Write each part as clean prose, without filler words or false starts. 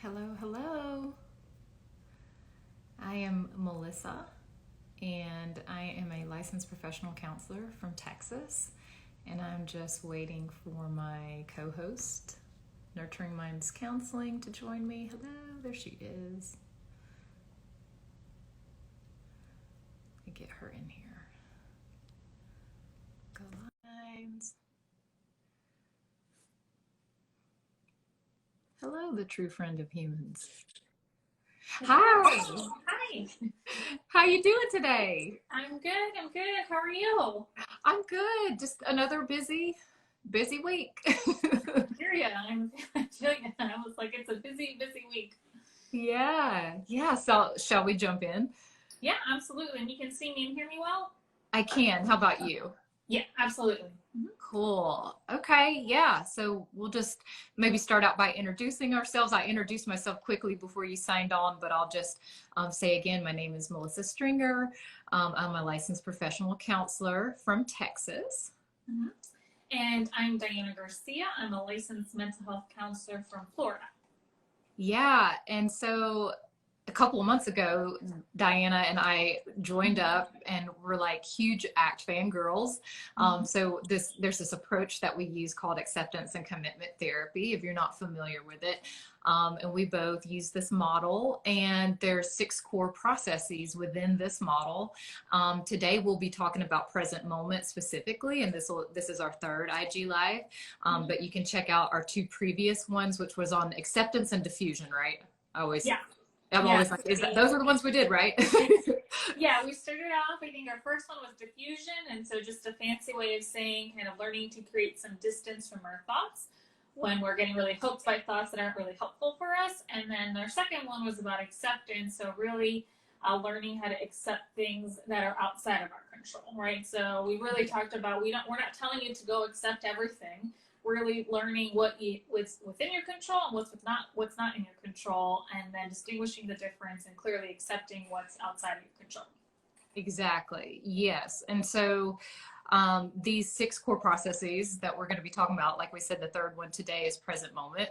Hello, hello. I am Melissa, and I am a licensed professional counselor from Texas. And I'm just waiting for my co host, Nurturing Minds Counseling, to join me. Hello, there she is. Let me get her in here. Go lines. Hello, the true friend of humans. Hi. Hi, How you doing today? I'm good. I'm good. How are you? I'm good. Just another busy week. I hear ya. I feel ya. I was like, it's a busy, busy week. Yeah. So, shall we jump in? Yeah, absolutely. And you can see me and hear me well? I can. How about you? Yeah, absolutely. Cool. Okay. Yeah. So, we'll just maybe start out by introducing ourselves. I introduced myself quickly before you signed on, but I'll just say again my name is Melissa Stringer. I'm a licensed professional counselor from Texas. Mhm. And I'm Diana Garcia. I'm a licensed mental health counselor from Florida. Yeah. And so, a couple of months ago, Diana and I joined up and we're like huge ACT fangirls. Mhm. So there's this approach that we use called acceptance and commitment therapy, if you're not familiar with it. And we both use this model, and there's six core processes within this model. Today we'll be talking about present moment specifically, and this is our third IG live. But you can check out our two previous ones, which was on acceptance and diffusion, right? I always Yeah, I'm yeah. always like, those are the ones we did, right? Yeah, we started off, I think our first one was diffusion. And so just a fancy way of saying kind of learning to create some distance from our thoughts when we're getting really hooked by thoughts that aren't really helpful for us. And then our second one was about acceptance. So really learning how to accept things that are outside of our control, right? So we really talked about we're not telling you to go accept everything. Really learning what's within your control and what's not in your control, and then distinguishing the difference and clearly accepting what's outside of your control. Exactly. Yes. And so these six core processes that we're going to be talking about, like we said, the third one today is present moment.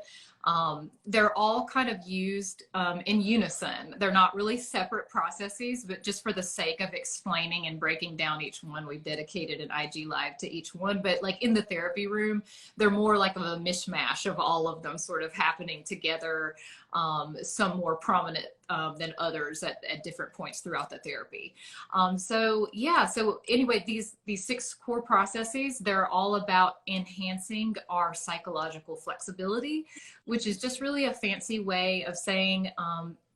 They're all kind of used in unison. They're not really separate processes, but just for the sake of explaining and breaking down each one, we've dedicated an IG live to each one. But like in the therapy room, they're more like a mishmash of all of them sort of happening together, some more prominent than others at different points throughout the therapy. So yeah, so anyway, these six core processes, they're all about enhancing our psychological flexibility, which is just really a fancy way of saying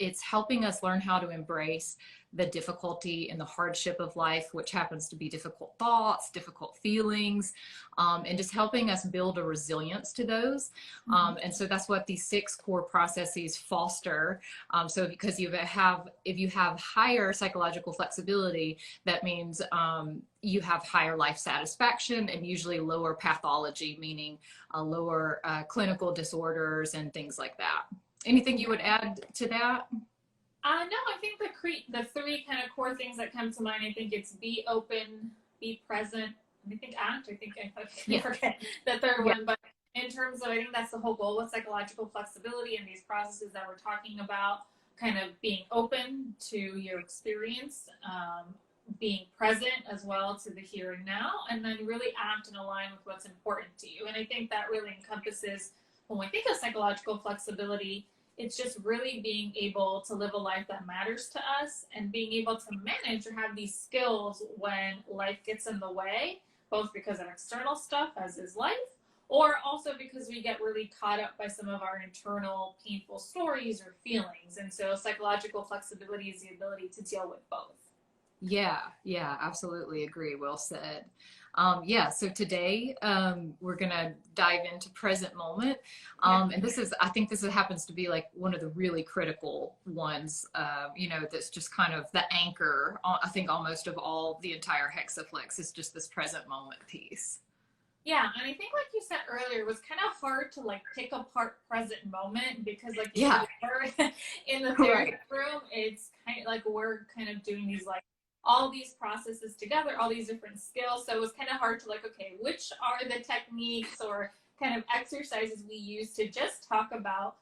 it's helping us learn how to embrace the difficulty and the hardship of life, which happens to be difficult thoughts, difficult feelings, and just helping us build a resilience to those. And so that's what these six core processes foster. So because if you have higher psychological flexibility, that means you have higher life satisfaction and usually lower pathology, meaning lower clinical disorders and things like that. Anything you would add to that? No, I think the three kind of core things that come to mind. I think it's be open, be present, and I think act. I think I Yeah. forget the third Yeah. one, but in terms of, I think that's the whole goal with psychological flexibility and these processes that we're talking about. Kind of being open to your experience, being present as well to the here and now, and then really act and align with what's important to you. And I think that really encompasses, when we think of psychological flexibility, it's just really being able to live a life that matters to us and being able to manage or have these skills when life gets in the way, both because of external stuff, as is life, or also because we get really caught up by some of our internal painful stories or feelings. And so psychological flexibility is the ability to deal with both. Yeah, absolutely agree. Well said. Yeah, so today we're gonna dive into present moment, Yeah. and I think this happens to be like one of the really critical ones. That's just kind of the anchor. I think almost of all the entire Hexaflex is just this present moment piece. Yeah, and I think like you said earlier, it was kind of hard to like pick apart present moment because like you said Yeah, in the therapy right. room, it's kind of like we're kind of doing these like all these processes together, all these different skills. So it was kind of hard to like, okay, which are the techniques or kind of exercises we use to just talk about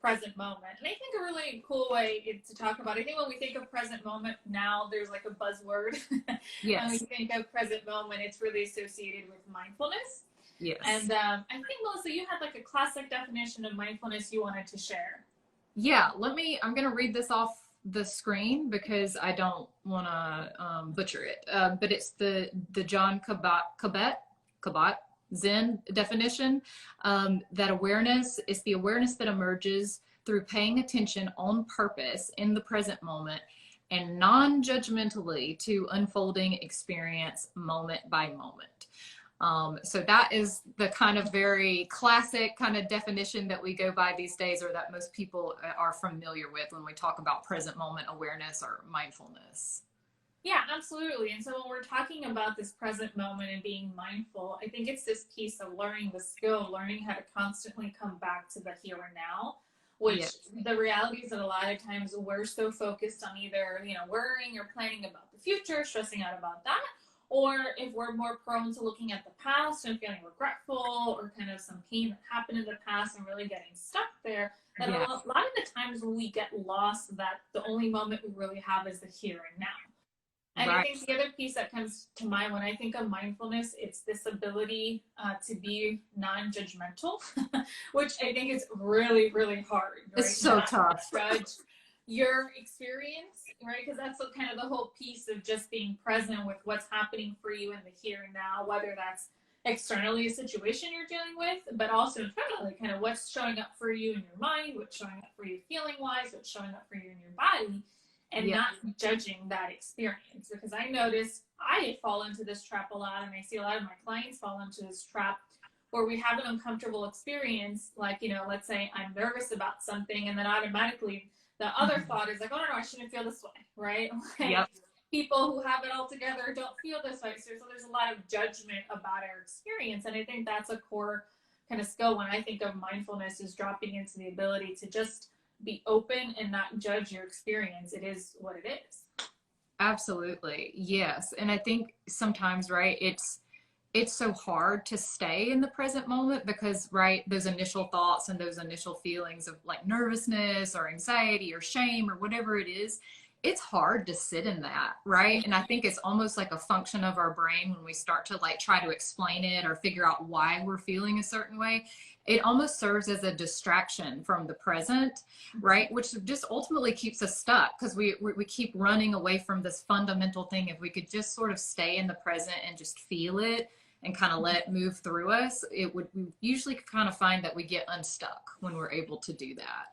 present moment. And I think a really cool way to talk about it, I think when we think of present moment now, there's like a buzzword. When we Yes. think of present moment, it's really associated with mindfulness. Yes. And I think, Melissa, you had like a classic definition of mindfulness you wanted to share. Yeah, I'm going to read this off the screen because I don't want to butcher it. But it's the John Kabat Zen definition, that awareness is the awareness that emerges through paying attention on purpose in the present moment and non-judgmentally to unfolding experience moment by moment. So that is the kind of very classic kind of definition that we go by these days, or that most people are familiar with when we talk about present moment awareness or mindfulness. Yeah, absolutely. And so when we're talking about this present moment and being mindful, I think it's this piece of learning the skill, learning how to constantly come back to the here and now, which Yes. the reality is that a lot of times we're so focused on either, worrying or planning about the future, stressing out about that, or if we're more prone to looking at the past and feeling regretful or kind of some pain that happened in the past and really getting stuck there, that Yeah. a lot of the times when we get lost, that the only moment we really have is the here and now. And Right. I think the other piece that comes to mind when I think of mindfulness, it's this ability to be non-judgmental, which I think is really, really hard. Right? It's so Not tough. to judge your experience, right? Because that's kind of the whole piece of just being present with what's happening for you in the here and now, whether that's externally a situation you're dealing with, but also internally, kind of what's showing up for you in your mind, what's showing up for you feeling wise, what's showing up for you in your body. And Yeah. not judging that experience, because I noticed I fall into this trap a lot, and I see a lot of my clients fall into this trap where we have an uncomfortable experience, like, let's say I'm nervous about something, and then automatically the other thought is like, oh no, I shouldn't feel this way, right? Like, Yep. people who have it all together don't feel this way. So there's a lot of judgment about our experience, and I think that's a core kind of skill when I think of mindfulness, is dropping into the ability to just be open and not judge your experience. It is what it is. Absolutely. Yes. And I think sometimes, right, it's so hard to stay in the present moment because, right, those initial thoughts and those initial feelings of like nervousness or anxiety or shame or whatever it is, it's hard to sit in that, right? And I think it's almost like a function of our brain when we start to like try to explain it or figure out why we're feeling a certain way. It almost serves as a distraction from the present, right? Which just ultimately keeps us stuck because we keep running away from this fundamental thing. If we could just sort of stay in the present and just feel it and kind of let it move through us, we usually kind of find that we get unstuck when we're able to do that.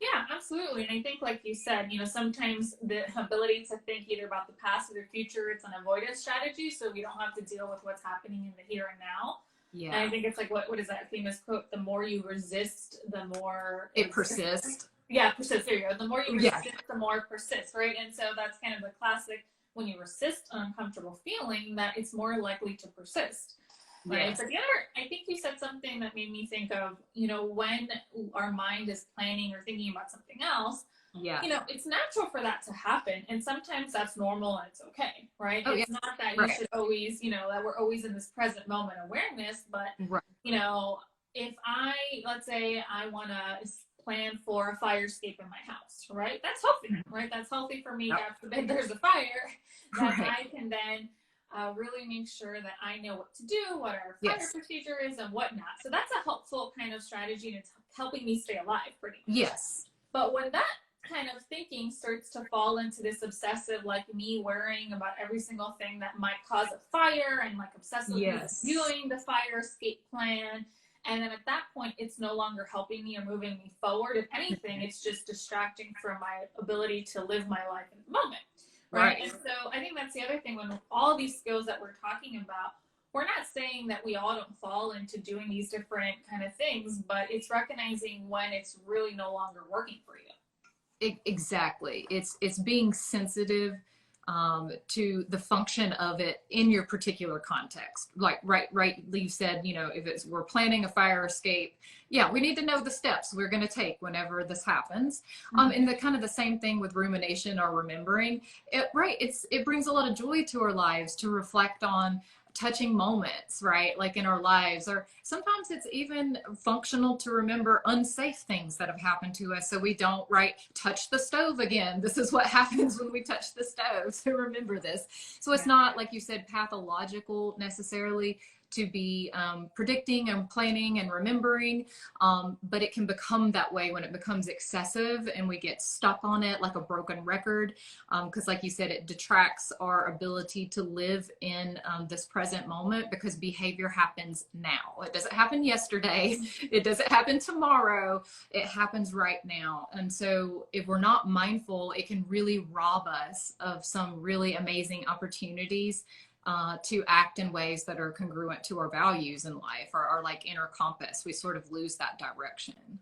Yeah, absolutely. And I think, like you said, sometimes the ability to think either about the past or the future, it's an avoidance strategy. So we don't have to deal with what's happening in the here and now. Yeah. And I think it's like, what is that famous quote? The more you resist, the more it persists. Yeah, persist. There you go. The more you resist, Yeah. the more it persists, right? And so that's kind of the classic, when you resist an uncomfortable feeling, that it's more likely to persist. Right. Yes. But the other, I think you said something that made me think of, when our mind is planning or thinking about something else, Yeah. it's natural for that to happen. And sometimes that's normal and it's okay, right? Oh, It's yeah. not that Right. you should always, that we're always in this present moment awareness, but, Right. if let's say I want to plan for a fire escape in my house, right? That's healthy, right? That's healthy for me. Yep. God forbid there's a fire, that Right. I can then really make sure that I know what to do, what our fire Yes. procedure is, and whatnot. So that's a helpful kind of strategy, and it's helping me stay alive pretty much. Yes. But when that kind of thinking starts to fall into this obsessive, like me worrying about every single thing that might cause a fire and like obsessively Yes. viewing the fire escape plan, and then at that point, it's no longer helping me or moving me forward. If anything, it's just distracting from my ability to live my life in the moment. Right. And so I think that's the other thing, when all these skills that we're talking about, we're not saying that we all don't fall into doing these different kind of things, but it's recognizing when it's really no longer working for you. Exactly. It's being sensitive to the function of it in your particular context. Like, right, you said, if we're planning a fire escape, yeah, we need to know the steps we're going to take whenever this happens. And the kind of the same thing with rumination or remembering. It brings a lot of joy to our lives to reflect on touching moments, right? Like in our lives, or sometimes it's even functional to remember unsafe things that have happened to us. So we don't, right, touch the stove again. This is what happens when we touch the stove. So remember this. So it's not, like you said, pathological necessarily to be predicting and planning and remembering, but it can become that way when it becomes excessive and we get stuck on it like a broken record, because like you said, it detracts our ability to live in this present moment, because behavior happens now. It doesn't happen yesterday, it doesn't happen tomorrow, it happens right now. And so if we're not mindful, it can really rob us of some really amazing opportunities to act in ways that are congruent to our values in life, or our like inner compass. We sort of lose that direction.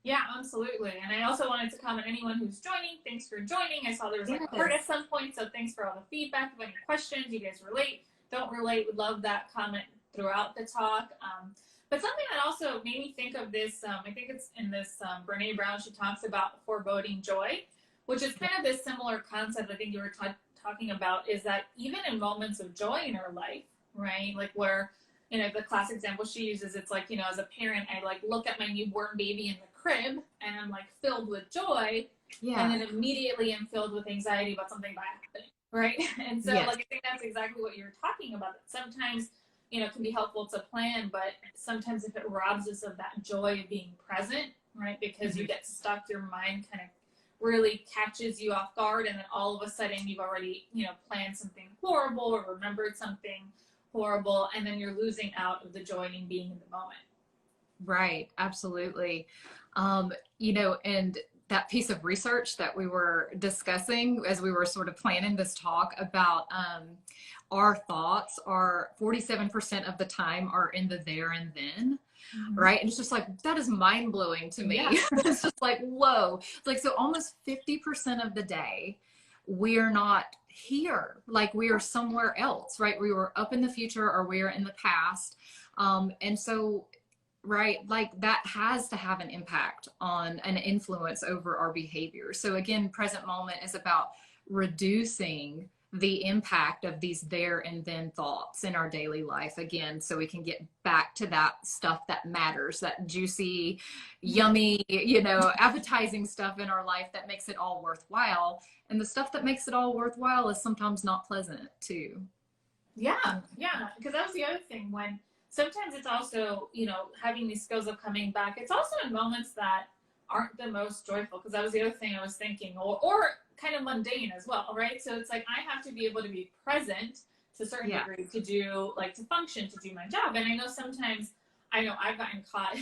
Yeah, absolutely. And I also wanted to comment, anyone who's joining, thanks for joining. I saw there was like a heart at some point, so thanks for all the feedback. If any questions, you guys relate, don't relate, would love that comment throughout the talk. But something that also made me think of this, I think it's in this Brene Brown, she talks about foreboding joy, which is kind of this similar concept I think you were talking about, is that even in moments of joy in our life, right, like where, you know, the classic example she uses, it's like, you know, as a parent, I like look at my newborn baby in the crib and I'm like filled with joy, and then immediately I'm filled with anxiety about something bad happening, right? And so like I think that's exactly what you're talking about. Sometimes, you know, it can be helpful to plan, but sometimes if it robs us of that joy of being present, right, because you get stuck, your mind kind of really catches you off guard, and then all of a sudden you've already, you know, planned something horrible or remembered something horrible, and then you're losing out of the joy in being in the moment. Right, absolutely. You know, and that piece of research that we were discussing as we were sort of planning this talk about, our thoughts are 47% of the time are in the there and then. Right. And it's just like, that is mind blowing to me. It's just like, whoa. It's like, so almost 50% of the day, we are not here. Like we are somewhere else, right? We were up in the future, or we are in the past. And so, right, like that has to have an impact on an influence over our behavior. So again, present moment is about reducing the impact of these there and then thoughts in our daily life, again, so we can get back to that stuff that matters, that juicy, yummy, you know, appetizing stuff in our life that makes it all worthwhile. And the stuff that makes it all worthwhile is sometimes not pleasant too. Yeah, because that was the other thing, when sometimes it's also, you know, having these skills of coming back, it's also in moments that aren't the most joyful, because that was the other thing I was thinking, or kind of mundane as well, right? So it's like I have to be able to be present to a certain degree to do, like, to function, to do my job. And I know sometimes, I know I've gotten caught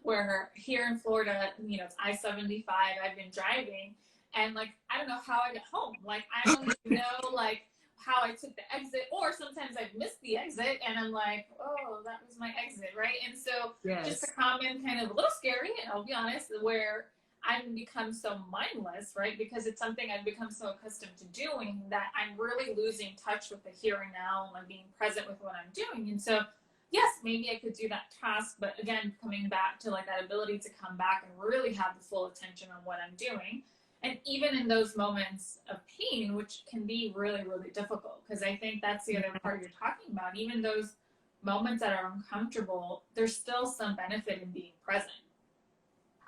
where here in Florida, you know, it's I-75, I've been driving, and like I don't know how I got home. Like I don't even know like how I took the exit, or sometimes I've missed the exit and I'm like, oh, that was my exit, right? And so just a common kind of a little scary, and I'll be honest, where I've become so mindless, right? Because it's something I've become so accustomed to doing that I'm really losing touch with the here and now, and I'm being present with what I'm doing. And so, yes, maybe I could do that task, but again, coming back to like that ability to come back and really have the full attention on what I'm doing. And even in those moments of pain, which can be really, really difficult, because I think that's the other part you're talking about. Even those moments that are uncomfortable, there's still some benefit in being present.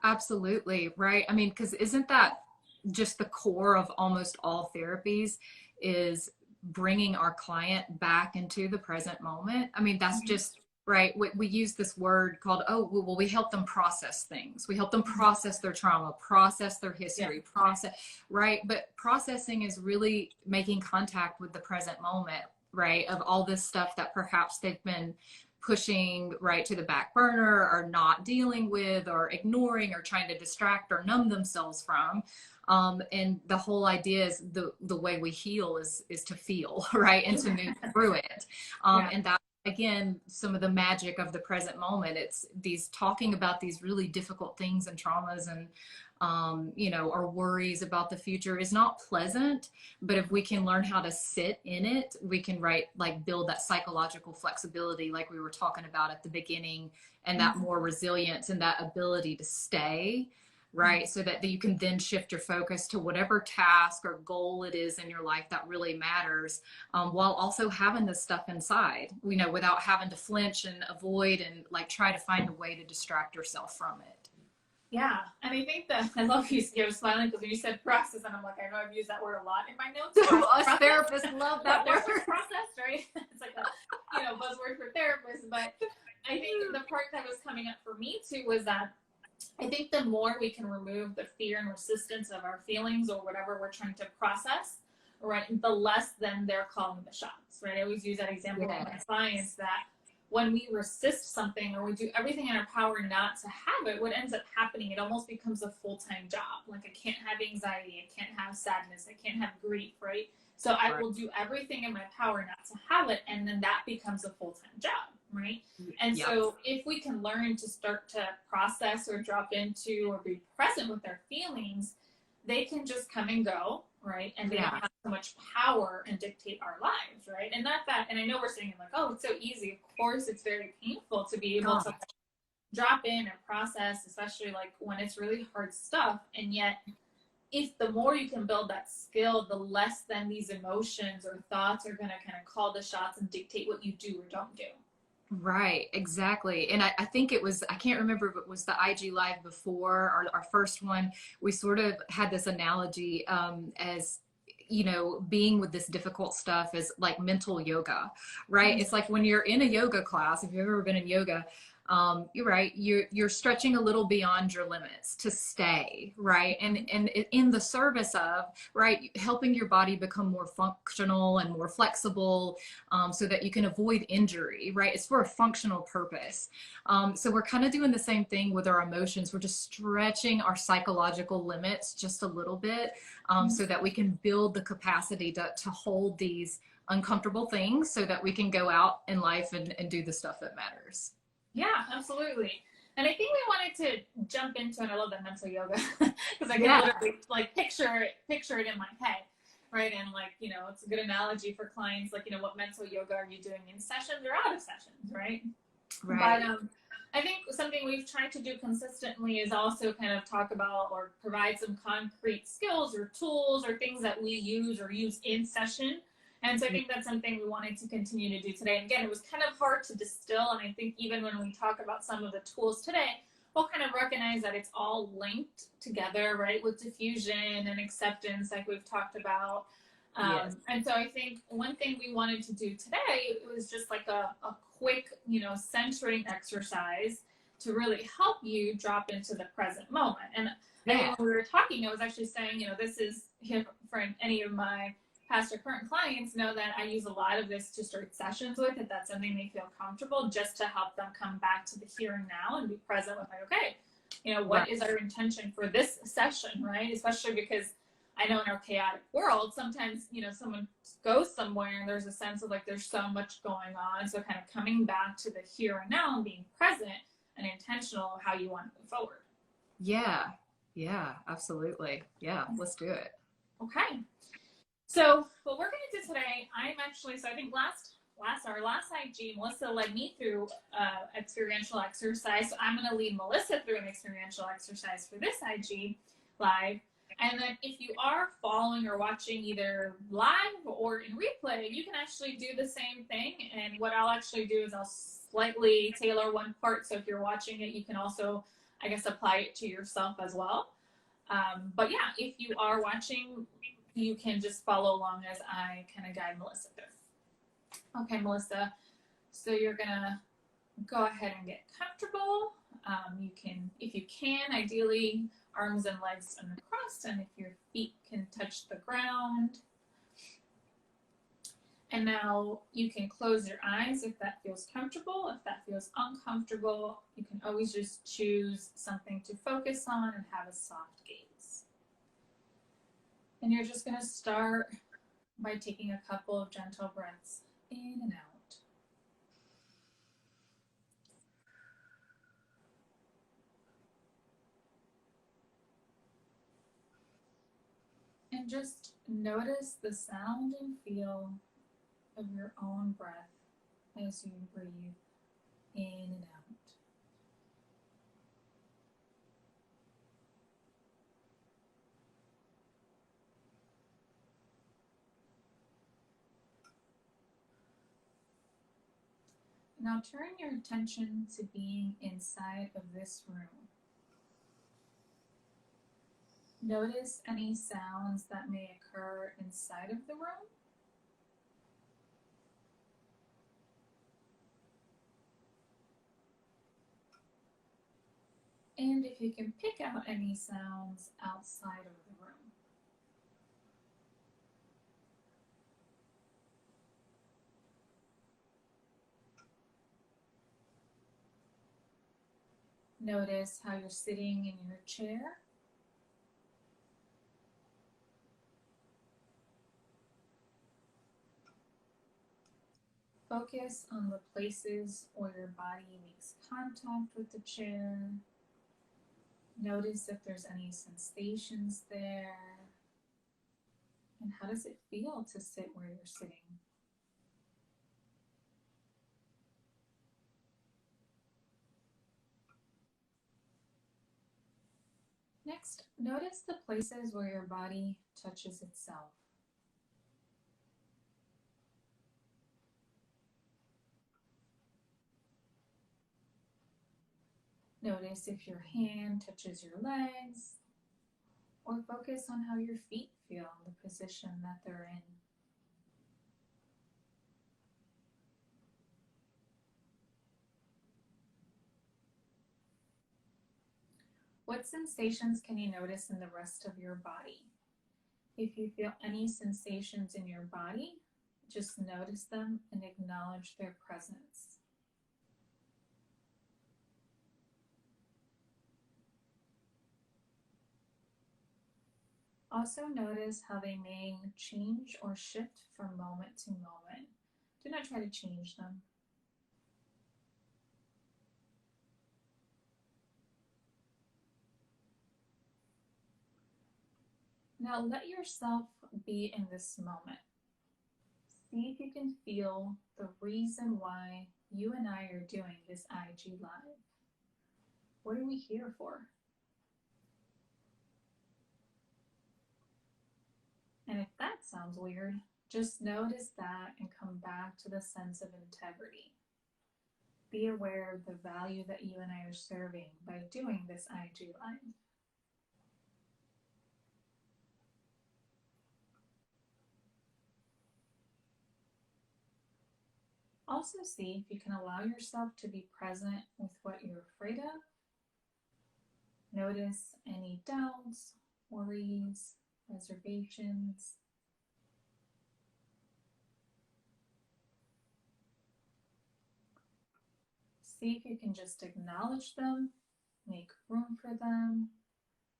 Absolutely. Right. I mean, because isn't that just the core of almost all therapies, is bringing our client back into the present moment? I mean, that's just right. We use this word called, oh, well, we help them process things. We help them process their trauma, process their history, process, right? But processing is really making contact with the present moment, right? Of all this stuff that perhaps they've been pushing right to the back burner, or not dealing with, or ignoring, or trying to distract or numb themselves from. And the whole idea is the way we heal is to feel, right? And to move through it. And that, again, some of the magic of the present moment. It's these talking about these really difficult things and traumas and, you know, our worries about the future is not pleasant, but if we can learn how to sit in it, we can build that psychological flexibility, like we were talking about at the beginning, and that more resilience and that ability to stay, right? So that you can then shift your focus to whatever task or goal it is in your life that really matters, while also having this stuff inside, you know, without having to flinch and avoid and like try to find a way to distract yourself from it. Yeah, and I think that I love you're smiling because when you said process, and I'm like, I know I've used that word a lot in my notes. Us therapists love that word. Process, right? It's like a buzzword for therapists. But I think the part that was coming up for me too was that I think the more we can remove the fear and resistance of our feelings or whatever we're trying to process, right, the less then they're calling the shots, right? I always use that example with my clients that when we resist something or we do everything in our power not to have it, what ends up happening, it almost becomes a full-time job. Like I can't have anxiety, I can't have sadness, I can't have grief, right? So I will do everything in my power not to have it, and then that becomes a full-time job, right? And so if we can learn to start to process or drop into or be present with our feelings, they can just come and go, right? And they don't have so much power and dictate our lives, right? And not that, and I know we're saying like, oh, it's so easy. Of course, it's very painful to be able to drop in and process, especially like when it's really hard stuff. And yet, if the more you can build that skill, the less then these emotions or thoughts are going to kind of call the shots and dictate what you do or don't do. Right, exactly. And I think it was, I can't remember if it was the IG Live before our first one, we sort of had this analogy as, you know, being with this difficult stuff is like mental yoga, right? Mm-hmm. It's like when you're in a yoga class, if you've ever been in yoga, you're right, you're stretching a little beyond your limits to stay, right? And in the service of, right, helping your body become more functional and more flexible, so that you can avoid injury, right? It's for a functional purpose. So we're kind of doing the same thing with our emotions. We're just stretching our psychological limits just a little bit, so that we can build the capacity to hold these uncomfortable things so that we can go out in life and do the stuff that matters. Yeah, absolutely. And I think we wanted to jump into, and I love that mental yoga because I can literally like picture it in my head, right? And like, you know, it's a good analogy for clients, like, you know, what mental yoga are you doing in sessions or out of sessions, right? Right. But I think something we've tried to do consistently is also kind of talk about or provide some concrete skills or tools or things that we use or use in session. And so I think that's something we wanted to continue to do today. And again, it was kind of hard to distill. And I think even when we talk about some of the tools today, we'll kind of recognize that it's all linked together, right? With diffusion and acceptance, like we've talked about. And so I think one thing we wanted to do today, it was just like a quick, you know, centering exercise to really help you drop into the present moment. And I think when we were talking, I was actually saying, you know, this is, you know, for any of my past or current clients know that I use a lot of this to start sessions with, if that's something they feel comfortable, just to help them come back to the here and now and be present with like, okay, you know, what is our intention for this session, right? Especially because I know in our chaotic world, sometimes, you know, someone goes somewhere and there's a sense of like, there's so much going on. So kind of coming back to the here and now and being present and intentional of how you want to move forward. Yeah. Yeah, absolutely. Yeah. Let's do it. Okay. So what we're going to do today, I'm actually, so I think our last IG, Melissa led me through experiential exercise. So I'm going to lead Melissa through an experiential exercise for this IG Live. And then if you are following or watching either live or in replay, you can actually do the same thing. And what I'll actually do is I'll slightly tailor one part. So if you're watching it, you can also, I guess, apply it to yourself as well. But yeah, if you are watching, you can just follow along as I kind of guide Melissa through. Okay, Melissa, so you're gonna go ahead and get comfortable. You can, if you can, ideally arms and legs uncrossed, and if your feet can touch the ground. And now you can close your eyes if that feels comfortable. If that feels uncomfortable, you can always just choose something to focus on and have a soft gaze. And you're just going to start by taking a couple of gentle breaths in and out. And just notice the sound and feel of your own breath as you breathe in and out. Now turn your attention to being inside of this room. Notice any sounds that may occur inside of the room. And if you can pick out any sounds outside of the room. Notice how you're sitting in your chair. Focus on the places where your body makes contact with the chair. Notice if there's any sensations there. And how does it feel to sit where you're sitting? Next, notice the places where your body touches itself. Notice if your hand touches your legs, or focus on how your feet feel, the position that they're in. What sensations can you notice in the rest of your body? If you feel any sensations in your body, just notice them and acknowledge their presence. Also notice how they may change or shift from moment to moment. Do not try to change them. Now let yourself be in this moment. See if you can feel the reason why you and I are doing this IG Live. What are we here for? And if that sounds weird, just notice that and come back to the sense of integrity. Be aware of the value that you and I are serving by doing this IG Live. Also see if you can allow yourself to be present with what you're afraid of. Notice any doubts, worries, reservations. See if you can just acknowledge them, make room for them.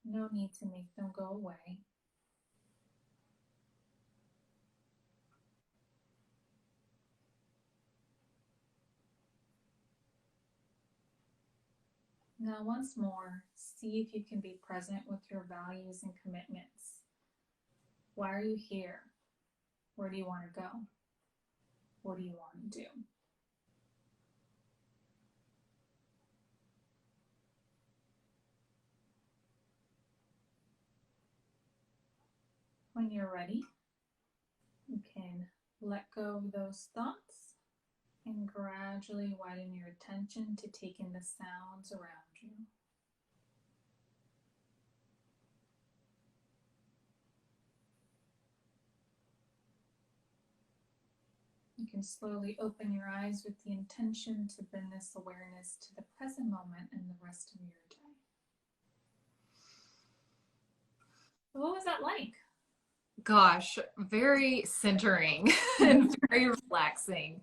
No need to make them go away. Now, once more, see if you can be present with your values and commitments. Why are you here? Where do you want to go? What do you want to do? When you're ready, you can let go of those thoughts and gradually widen your attention to take in the sounds around you. You can slowly open your eyes with the intention to bring this awareness to the present moment and the rest of your day. So what was that like? Gosh, very centering and very relaxing.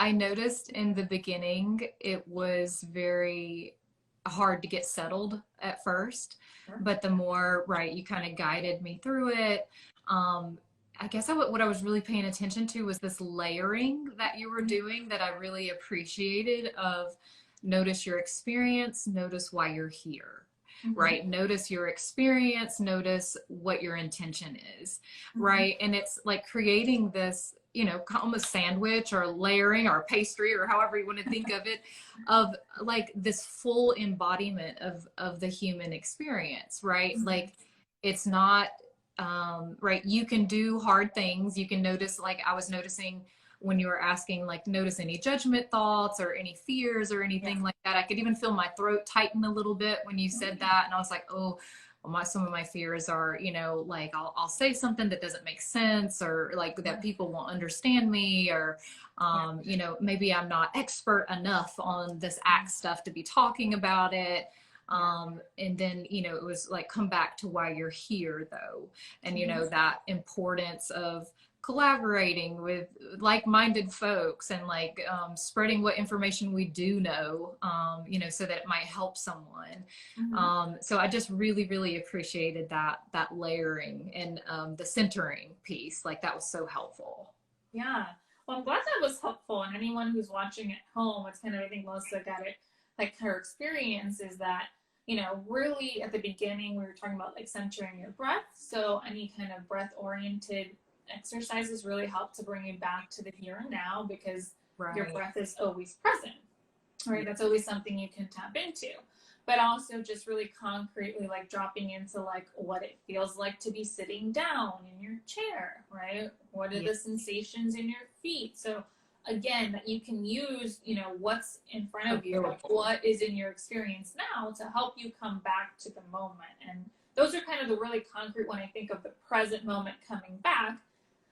I noticed in the beginning it was very hard to get settled at first, Sure. but the more, right, you kind of guided me through it. I guess what I was really paying attention to was this layering that you were doing that I really appreciated of notice your experience, notice why you're here. Right? Notice your experience, notice what your intention is, right? And it's like creating this, you know, almost sandwich or layering or pastry or however you want to think of it, of like this full embodiment of the human experience, right? Like it's not, right? You can do hard things. You can notice, like I was noticing when you were asking, like, notice any judgment thoughts or any fears or anything like that. I could even feel my throat tighten a little bit when you said that. And I was like, oh, well, some of my fears are, like I'll say something that doesn't make sense, or like that people won't understand me, or, maybe I'm not expert enough on this ACT stuff to be talking about it. And then, it was like, come back to why you're here though. And, that importance of collaborating with like-minded folks, and like spreading what information we do know, so that it might help someone. So I just really, really appreciated that layering and the centering piece. Like, that was so helpful. Yeah. Well, I'm glad that was helpful. And anyone who's watching at home, it's kind of, I think Melissa got it, like her experience is that, really at the beginning, we were talking about like centering your breath. So any kind of breath oriented exercises really help to bring you back to the here and now, because your breath is always present, right? That's always something you can tap into. But also just really concretely, like dropping into like what it feels like to be sitting down in your chair, right? What are the sensations in your feet? So again, that you can use, what's in front of you, like what is in your experience now, to help you come back to the moment. And those are kind of the really concrete, when I think of the present moment coming back.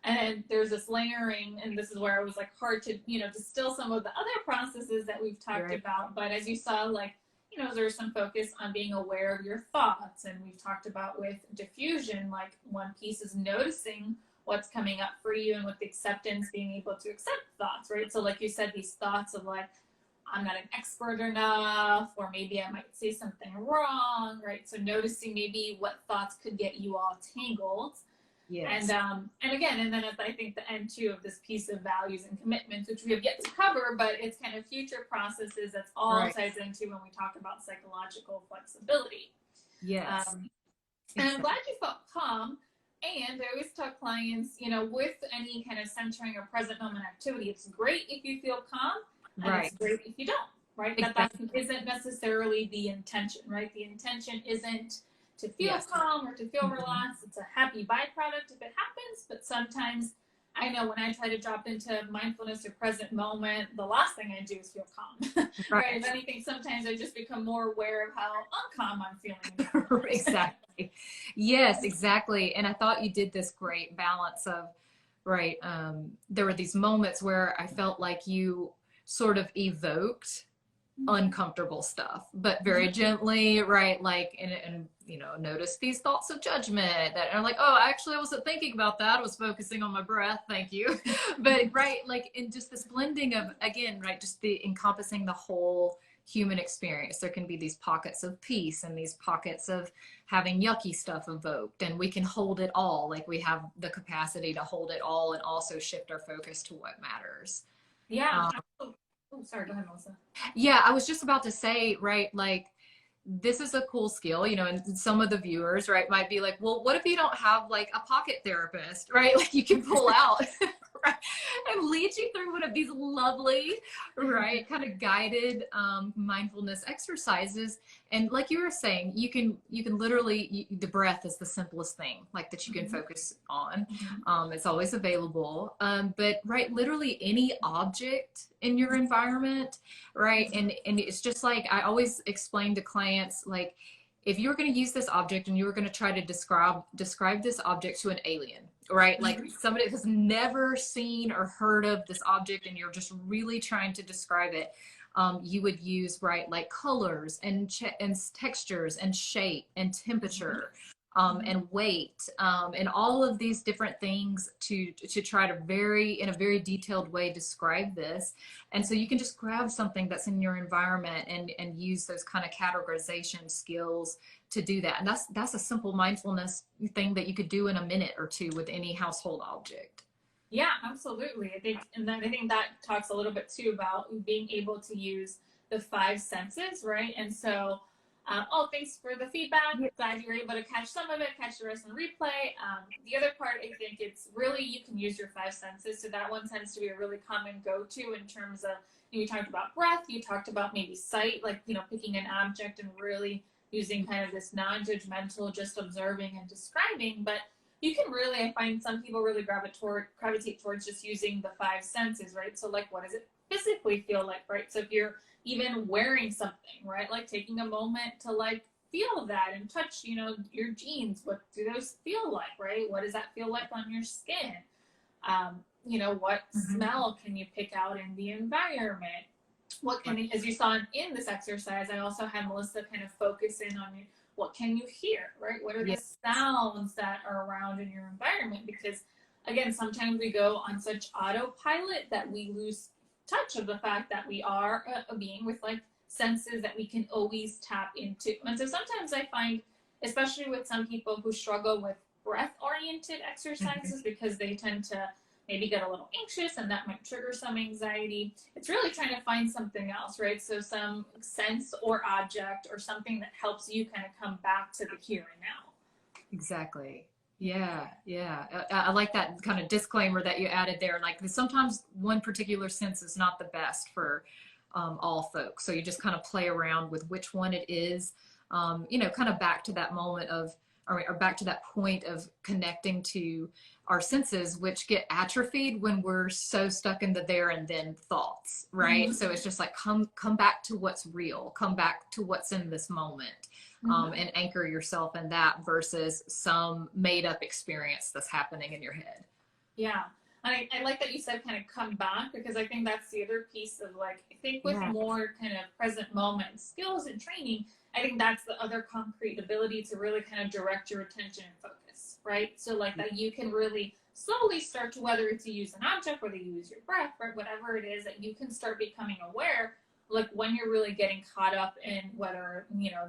And then there's this layering, and this is where it was like hard to, distill some of the other processes that we've talked about. But as you saw, like, there's some focus on being aware of your thoughts. And we've talked about with diffusion, like one piece is noticing what's coming up for you, and with acceptance, being able to accept thoughts, right? So like you said, these thoughts of like, I'm not an expert enough, or maybe I might say something wrong, right? So noticing maybe what thoughts could get you all tangled. Yes. And again, and then at, I think the end too of this piece of values and commitments, which we have yet to cover, but it's kind of future processes that's all ties into when we talk about psychological flexibility. Yes. And I'm glad you felt calm. And I always tell clients, with any kind of centering or present moment activity, it's great if you feel calm, and it's great if you don't, right? Exactly. That isn't necessarily the intention, right? The intention isn't to feel calm or to feel relaxed. It's a happy byproduct if it happens, but sometimes I know when I try to drop into mindfulness or present moment, the last thing I do is feel calm. Right? If anything, sometimes I just become more aware of how uncalm I'm feeling. Exactly. Yes, exactly. And I thought you did this great balance of, there were these moments where I felt like you sort of evoked uncomfortable stuff, but very gently, right? Like, and notice these thoughts of judgment that are like, oh, actually I wasn't thinking about that. I was focusing on my breath. Thank you. But like, in just this blending of, again, just the encompassing the whole human experience. There can be these pockets of peace and these pockets of having yucky stuff evoked, and we can hold it all. Like, we have the capacity to hold it all and also shift our focus to what matters. Yeah. Oh, sorry, go ahead, Melissa. Yeah, I was just about to say, like, this is a cool skill, and some of the viewers, might be like, well, what if you don't have like a pocket therapist, right? Like, you can pull out and lead you through one of these lovely, kind of guided mindfulness exercises. And like you were saying, you can literally, the breath is the simplest thing, like, that you can focus on. It's always available. But literally any object in your environment, and it's just like, I always explain to clients, like, if you were going to use this object and you were going to try to describe this object to an alien, like somebody who's never seen or heard of this object, and you're just really trying to describe it, you would use like colors and textures and shape and temperature, and weight, and all of these different things to try to in a very detailed way describe this. And so you can just grab something that's in your environment and use those kind of categorization skills to do that. And that's a simple mindfulness thing that you could do in a minute or two with any household object. Yeah, absolutely. I think that talks a little bit too about being able to use the 5 senses, right? And so, thanks for the feedback. Glad you were able to catch some of it, catch the rest on replay. The other part, I think it's really, you can use your 5 senses. So that one tends to be a really common go-to in terms of, you talked about breath, you talked about maybe sight, like, picking an object and really using kind of this non-judgmental, just observing and describing. But you can really, I find some people really gravitate towards just using the five senses, right? So like, what does it physically feel like, right? So if you're even wearing something, right? Like taking a moment to like feel that and touch, you know, your jeans. What do those feel like, right? What does that feel like on your skin? You know, what smell can you pick out in the environment? What can, as you saw in this exercise, I also had Melissa kind of focus in on what can you hear, right? What are the sounds that are around in your environment? Because again, sometimes we go on such autopilot that we lose touch of the fact that we are a being with like senses that we can always tap into. And so sometimes I find, especially with some people who struggle with breath-oriented exercises because they tend to maybe get a little anxious and that might trigger some anxiety. It's really trying to find something else, right? So some sense or object or something that helps you kind of come back to the here and now. Exactly. Yeah, yeah. I like that kind of disclaimer that you added there. Like sometimes one particular sense is not the best for all folks. So you just kind of play around with which one it is, you know, kind of back to that moment of, or back to that point of connecting to our senses, which get atrophied when we're so stuck in the there and then thoughts, right? So it's just like, come back to what's real, come back to what's in this moment, and anchor yourself in that versus some made up experience that's happening in your head. Yeah. I like that you said kind of come back, because I think that's the other piece of like, I think with more kind of present moment skills and training, I think that's the other concrete ability to really kind of direct your attention and focus, right? So like that you can really slowly start to, whether it's you use an object, whether you use your breath, right, whatever it is, that you can start becoming aware, like when you're really getting caught up in whether, you know,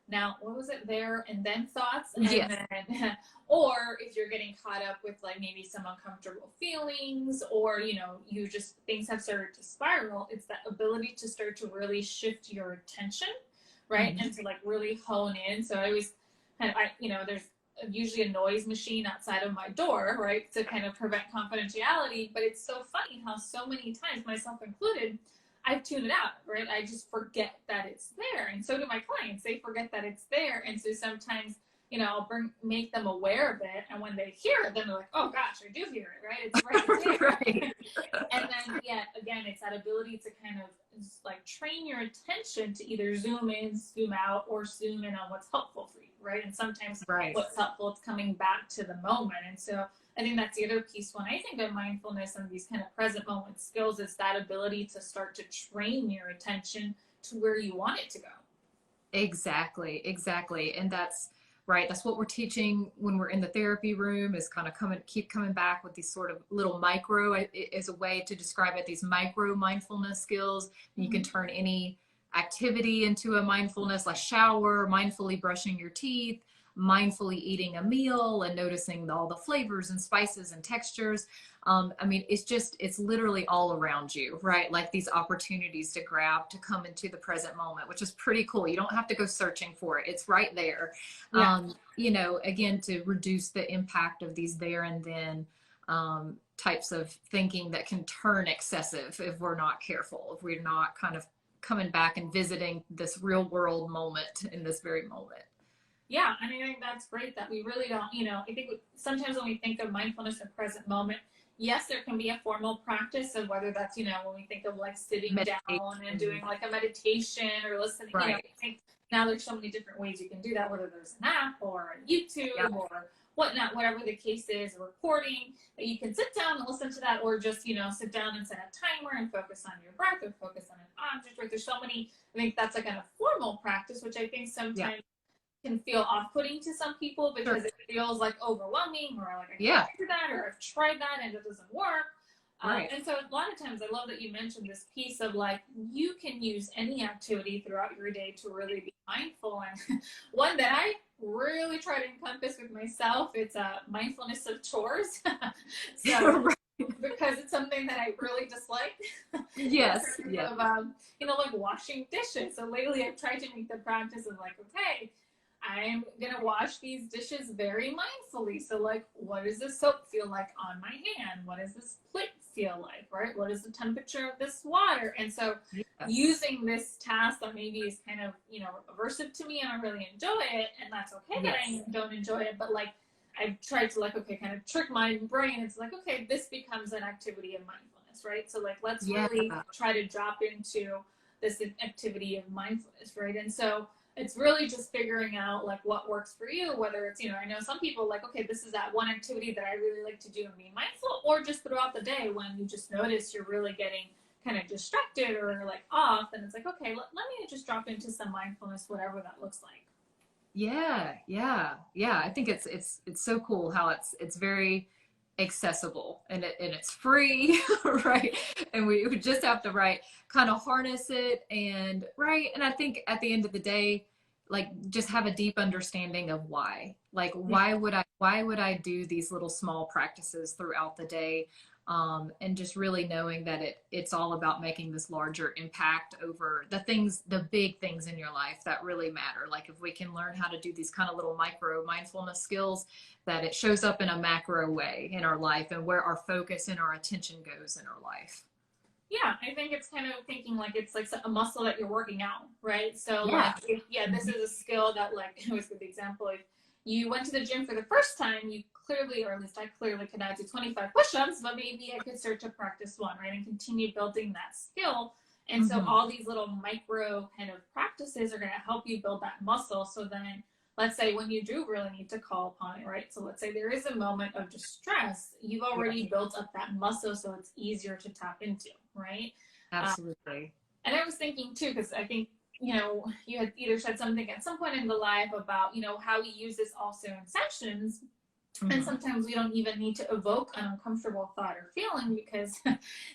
now, what was it, there and then thoughts? And then, or if you're getting caught up with like maybe some uncomfortable feelings, or, you know, you just, things have started to spiral, it's that ability to start to really shift your attention, right? And to like really hone in. So I always kind of, you know, there's usually a noise machine outside of my door, right, to kind of prevent confidentiality. But it's so funny how so many times, myself included, I've tuned it out, right? I just forget that it's there. And so do my clients. They forget that it's there. And so sometimes, you know, I'll make them aware of it. And when they hear it, then they're like, oh gosh, I do hear it, right? It's right there. Right. And then, yeah, again, it's that ability to kind of just like train your attention to either zoom in, zoom out, or zoom in on what's helpful for you, right? And sometimes what's helpful, it's coming back to the moment. And so I think that's the other piece when I think of mindfulness and these kind of present moment skills, is that ability to start to train your attention to where you want it to go. Exactly. And that's right. That's what we're teaching when we're in the therapy room, is kind of keep coming back with these sort of little micro, is a way to describe it, these micro mindfulness skills. You can turn any activity into a mindfulness, like shower, mindfully brushing your teeth, mindfully eating a meal and noticing all the flavors and spices and textures. I mean, it's literally all around you, right? Like these opportunities to grab, to come into the present moment, which is pretty cool. You don't have to go searching for it. It's right there. You know, again, to reduce the impact of these there and then types of thinking that can turn excessive if we're not careful, if we're not kind of coming back and visiting this real world moment in this very moment. Yeah, I mean, I think that's great that we really don't, you know, I think sometimes when we think of mindfulness and present moment, yes, there can be a formal practice of whether that's, you know, when we think of like sitting down and doing like a meditation or listening, you know, I think now there's so many different ways you can do that, whether there's an app or a YouTube or whatnot, whatever the case is, a recording that you can sit down and listen to that, or just, you know, sit down and set a timer and focus on your breath or focus on an object, right? There's so many, I think that's like a formal practice, which I think sometimes can feel off-putting to some people because it feels like overwhelming, or like I can't do that, or I've tried that and it doesn't work. And so a lot of times, I love that you mentioned this piece of like, you can use any activity throughout your day to really be mindful. And one that I really try to encompass with myself, it's a mindfulness of chores. So because it's something that I really dislike. Yes. Of, you know, like washing dishes. So lately I've tried to make the practice of like, okay, I'm going to wash these dishes very mindfully. So like, what does the soap feel like on my hand? What does this plate feel like, right? What is the temperature of this water? And so using this task that maybe is kind of, you know, aversive to me and I really enjoy it, and that's okay that I don't enjoy it, but like, I've tried to like, okay, kind of trick my brain. It's like, okay, this becomes an activity of mindfulness, right? So like, let's Yeah. really try to drop into this activity of mindfulness, right? And so it's really just figuring out like what works for you, whether it's, I know some people like, okay, this is that one activity that I really like to do and be mindful, or just throughout the day when you just notice you're really getting kind of distracted or like off, and it's like, okay, let me just drop into some mindfulness, whatever that looks like. Yeah, I think it's so cool how it's very accessible and it's free, right? And we would just have to kind of harness it and and I think at the end of the day, like just have a deep understanding of why. Like why would I do these little small practices throughout the day? And just really knowing that it's all about making this larger impact over the big things in your life that really matter. Like if we can learn how to do these kind of little micro mindfulness skills, that it shows up in a macro way in our life and where our focus and our attention goes in our life. Yeah, I think it's kind of thinking like it's like a muscle that you're working out, right? So Yeah. like, this is a skill that like, it was a good example. If you went to the gym for the first time, you clearly, or at least I clearly could not do 25 push-ups, but maybe I could start to practice one, right? And continue building that skill. And so all these little micro kind of practices are going to help you build that muscle. So then let's say when you do really need to call upon it, right? So let's say there is a moment of distress, you've already built up that muscle, so it's easier to tap into, right? Absolutely. And I was thinking too, because I think, you had either said something at some point in the live about, how we use this also in sessions. And sometimes we don't even need to evoke an uncomfortable thought or feeling because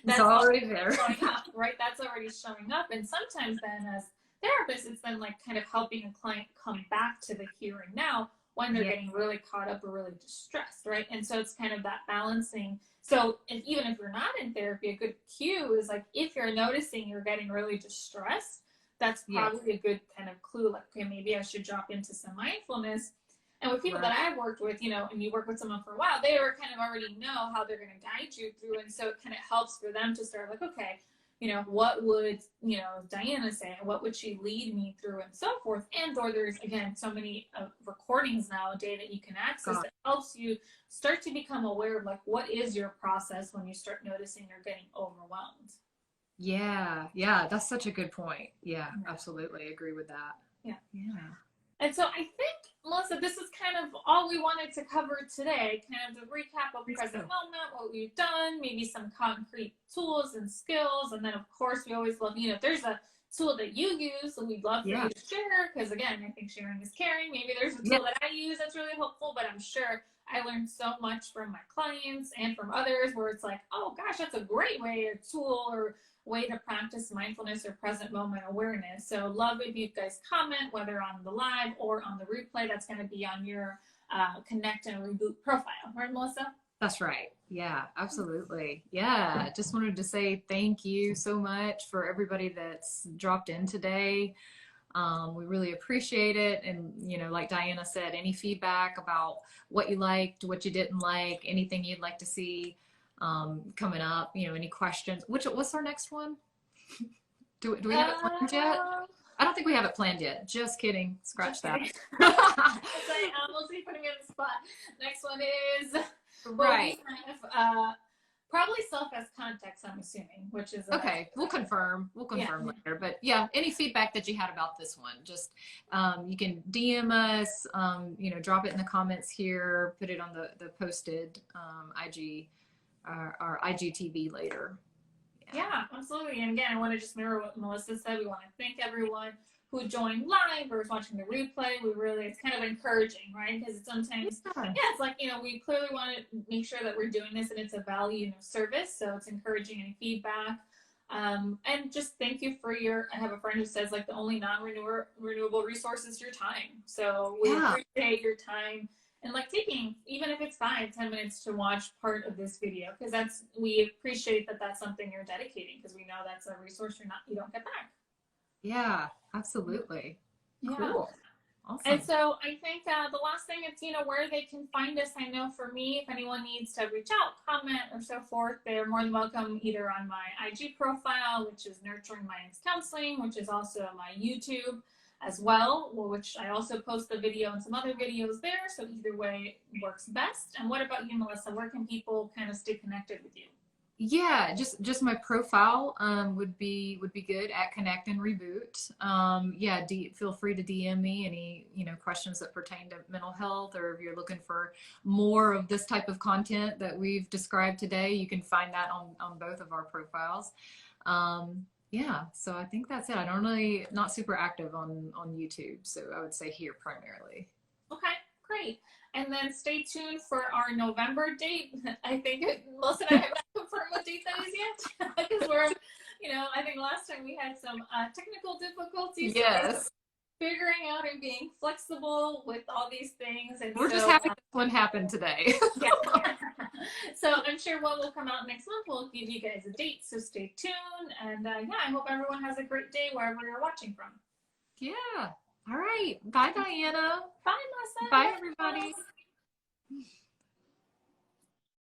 that's already there. Showing up, right? That's already showing up. And sometimes then as therapists, it's then like kind of helping a client come back to the here and now when they're getting really caught up or really distressed, right? And so it's kind of that balancing. So even if you're not in therapy, a good cue is like, if you're noticing you're getting really distressed, that's probably a good kind of clue, like, okay, maybe I should drop into some mindfulness. And with people that I've worked with, and you work with someone for a while, they are kind of already know how they're going to guide you through. And so it kind of helps for them to start like, okay, what would, Diana say? What would she lead me through and so forth? And or there's, again, so many recordings nowadays that you can access that helps you start to become aware of like, what is your process when you start noticing you're getting overwhelmed? Yeah, that's such a good point. Yeah, absolutely. Agree with that. Yeah. Yeah. And so I think, Melissa, this is kind of all we wanted to cover today, kind of the recap of present moment, what we've done, maybe some concrete tools and skills. And then, of course, we always love, if there's a tool that you use, and we'd love for you to share, because, again, I think sharing is caring. Maybe there's a tool that I use that's really helpful, but I'm sure I learned so much from my clients and from others where it's like, oh, gosh, that's a great way, a tool or way to practice mindfulness or present moment awareness. So love if you guys comment, whether on the live or on the replay. That's going to be on your Connect and Reboot profile, right, Melissa? That's right. Yeah, absolutely. Yeah, just wanted to say thank you so much for everybody that's dropped in today. We really appreciate it. And, like Diana said, any feedback about what you liked, what you didn't like, anything you'd like to see coming up, any questions. What's our next one? Do we have it planned yet? I don't think we have it planned yet. Just kidding. Scratch that. We'll see, putting me on the spot. Next one is probably self as context, I'm assuming, which is okay. We'll confirm later. But yeah, any feedback that you had about this one, just you can DM us, drop it in the comments here, put it on the posted IG our IGTV later. Yeah, absolutely. And again, I want to just mirror what Melissa said. We want to thank everyone who joined live or is watching the replay. It's kind of encouraging, right? Because sometimes, it's like, we clearly want to make sure that we're doing this and it's a value service. So it's encouraging any feedback. And just thank you for I have a friend who says like the only non-renewable resource is your time. So we appreciate your time. And like taking, even if it's 5-10 minutes to watch part of this video, because we appreciate that that's something you're dedicating, because we know that's a resource you don't get back. Yeah, absolutely. Yeah. Cool. Awesome. And so I think the last thing is, where they can find us. I know for me, if anyone needs to reach out, comment, or so forth, they're more than welcome either on my IG profile, which is Nurturing Minds Counseling, which is also my YouTube. as well, which I also post the video and some other videos there. So either way works best. And what about you, Melissa? Where can people kind of stay connected with you? Yeah, just my profile would be good at Connect and Reboot. Yeah, feel free to DM me any, questions that pertain to mental health, or if you're looking for more of this type of content that we've described today, you can find that on both of our profiles. Yeah, so I think that's it. I don't really, not super active on YouTube, so I would say here primarily. Okay, great. And then stay tuned for our November date. I think Melissa and I have not confirmed what date that is yet, because we're, I think last time we had some technical difficulties. Yes. So figuring out and being flexible with all these things. And we're just having this one happen today. Yeah. So I'm sure what will come out next month will give you guys a date. So stay tuned. And yeah, I hope everyone has a great day wherever you're watching from. Yeah. All right. Bye, Diana. Bye, Melissa. Bye, everybody.